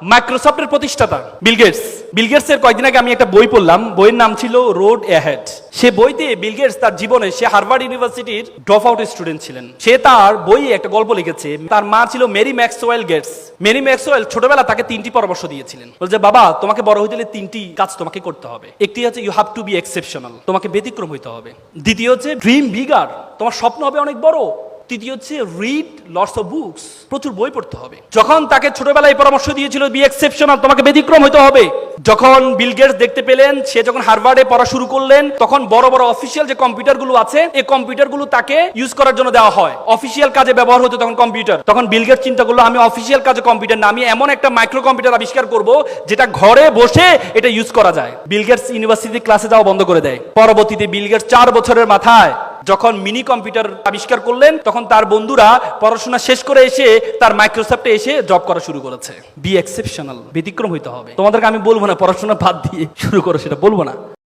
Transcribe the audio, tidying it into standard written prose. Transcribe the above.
মাইক্রোসফটের প্রতিষ্ঠাতা বিল গেটসের কয়েকদিন আগে আমি একটা বই পড়লাম, বইয়ের নাম ছিল রোড অ্যাহেড। সে বইতে বিল গেটস তার জীবনে, সে হার্ভার্ড ইউনিভার্সিটির ড্রপ আউট স্টুডেন্ট ছিলেন। সে তার বইয়ে একটা গল্প লিখেছে। তার মা ছিল Mary Maxwell Gates. Mary Maxwell ছোটবেলা তাকে 3টি পরামর্শ দিয়েছিলেন। বলছে, বাবা, তোমাকে বড় হইতে হলে 3টি কাজ তোমাকে করতে হবে। একটি হচ্ছে you have to be exceptional, তোমাকে ব্যতিক্রম হইতে হবে। দ্বিতীয় হচ্ছে ড্রিম বিগার, তোমার স্বপ্ন হবে অনেক বড়। তৃতীয় হচ্ছে রিড লটস অফ বুকস, প্রচুর বই পড়তে হবে। যখন তাকে ছোটবেলায় পরামর্শ দিয়েছিল বি এক্সেপশনাল, তোমাকে ব্যতিক্রম হতে হবে, যখন বিল গেটস দেখতে পেলেন, সে যখন হার্ভার্ডে পড়া শুরু করলেন, তখন বড় বড় অফিসিয়াল যে কম্পিউটারগুলো আছে, এই কম্পিউটারগুলো তাকে ইউজ করার জন্য দেওয়া হয়। অফিসিয়াল কাজে ব্যবহার হতো তখন কম্পিউটার। তখন বিল গেটস চিন্তা করলো, আমি অফিসিয়াল কাজে কম্পিউটার না, আমি এমন একটা মাইক্রো কম্পিউটার আবিষ্কার করব যেটা ঘরে বসে এটা ইউজ করা যায়। বিল গেটস ইউনিভার্সিটি ক্লাসে যাওয়া বন্ধ করে দেয়। পরবর্তীতে বিল গেটস 4 বছরের মাথায় যখন মিনি কম্পিউটার আবিষ্কার করলেন, তখন তার বন্ধুরা পড়াশোনা শেষ করে এসে তার মাইক্রোসফটে এসে জব করা শুরু করেছে। বি এক্সেপশনাল, ব্যতিক্রম হইতে হবে। তোমাদেরকে আমি বলবো না পড়াশোনা বাদ দিয়ে শুরু করো, সেটা বলবো না।